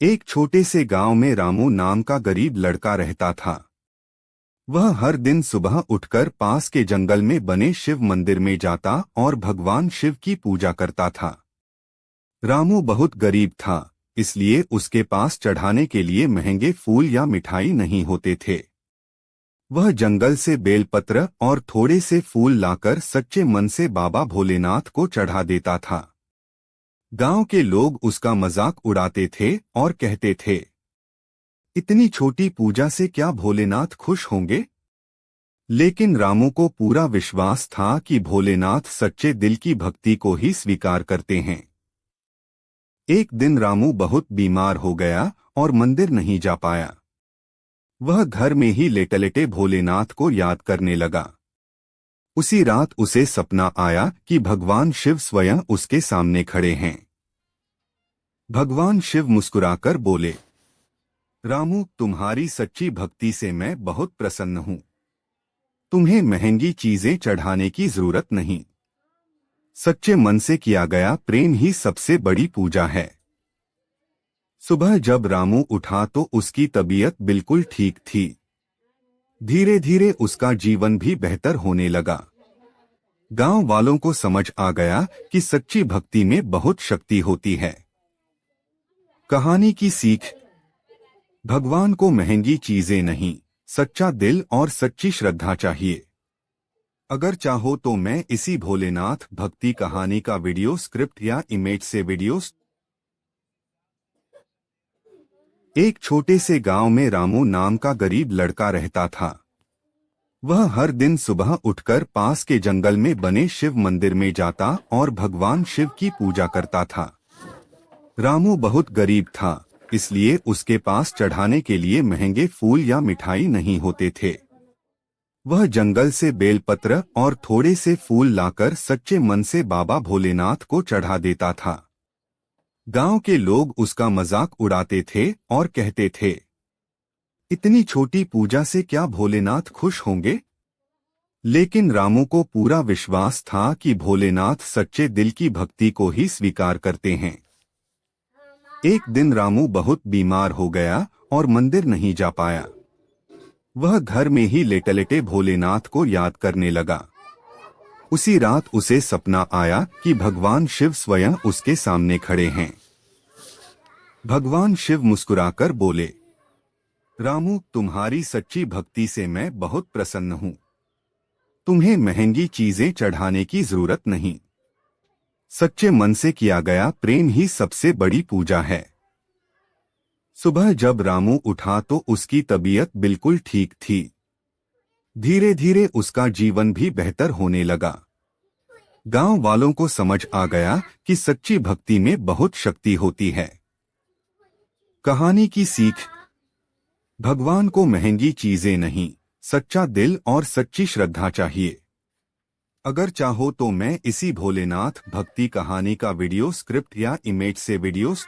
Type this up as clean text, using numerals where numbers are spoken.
एक छोटे से गांव में रामू नाम का गरीब लड़का रहता था। वह हर दिन सुबह उठकर पास के जंगल में बने शिव मंदिर में जाता और भगवान शिव की पूजा करता था। रामू बहुत गरीब था, इसलिए उसके पास चढ़ाने के लिए महंगे फूल या मिठाई नहीं होते थे। वह जंगल से बेलपत्र और थोड़े से फूल लाकर सच्चे मन से बाबा भोलेनाथ को चढ़ा देता था। गांव के लोग उसका मजाक उड़ाते थे और कहते थे, इतनी छोटी पूजा से क्या भोलेनाथ खुश होंगे? लेकिन रामू को पूरा विश्वास था कि भोलेनाथ सच्चे दिल की भक्ति को ही स्वीकार करते हैं। एक दिन रामू बहुत बीमार हो गया और मंदिर नहीं जा पाया। वह घर में ही लेटे लेटे भोलेनाथ को याद करने लगा। उसी रात उसे सपना आया कि भगवान शिव स्वयं उसके सामने खड़े हैं। भगवान शिव मुस्कुराकर बोले, रामू, तुम्हारी सच्ची भक्ति से मैं बहुत प्रसन्न हूं। तुम्हें महंगी चीजें चढ़ाने की जरूरत नहीं। सच्चे मन से किया गया प्रेम ही सबसे बड़ी पूजा है। सुबह जब रामू उठा तो उसकी तबीयत बिल्कुल ठीक थी। धीरे धीरे उसका जीवन भी बेहतर होने लगा। गांव वालों को समझ आ गया कि सच्ची भक्ति में बहुत शक्ति होती है। कहानी की सीख: भगवान को महंगी चीजें नहीं, सच्चा दिल और सच्ची श्रद्धा चाहिए। अगर चाहो तो मैं इसी भोलेनाथ भक्ति कहानी का वीडियो स्क्रिप्ट या इमेज से वीडियोस। एक छोटे से गांव में रामू नाम का गरीब लड़का रहता था। वह हर दिन सुबह उठकर पास के जंगल में बने शिव मंदिर में जाता और भगवान शिव की पूजा करता था। रामू बहुत गरीब था, इसलिए उसके पास चढ़ाने के लिए महंगे फूल या मिठाई नहीं होते थे। वह जंगल से बेलपत्र और थोड़े से फूल लाकर सच्चे मन से बाबा भोलेनाथ को चढ़ा देता था। गांव के लोग उसका मजाक उड़ाते थे और कहते थे, इतनी छोटी पूजा से क्या भोलेनाथ खुश होंगे? लेकिन रामू को पूरा विश्वास था कि भोलेनाथ सच्चे दिल की भक्ति को ही स्वीकार करते हैं। एक दिन रामू बहुत बीमार हो गया और मंदिर नहीं जा पाया। वह घर में ही लेटे लेटे भोलेनाथ को याद करने लगा। उसी रात उसे सपना आया कि भगवान शिव स्वयं उसके सामने खड़े हैं। भगवान शिव मुस्कुराकर बोले, रामू, तुम्हारी सच्ची भक्ति से मैं बहुत प्रसन्न हूं। तुम्हें महंगी चीजें चढ़ाने की जरूरत नहीं। सच्चे मन से किया गया प्रेम ही सबसे बड़ी पूजा है। सुबह जब रामू उठा तो उसकी तबीयत बिल्कुल ठीक थी। धीरे धीरे उसका जीवन भी बेहतर होने लगा। गांव वालों को समझ आ गया कि सच्ची भक्ति में बहुत शक्ति होती है। कहानी की सीख: भगवान को महंगी चीजें नहीं, सच्चा दिल और सच्ची श्रद्धा चाहिए। अगर चाहो तो मैं इसी भोलेनाथ भक्ति कहानी का वीडियो स्क्रिप्ट या इमेज से वीडियोस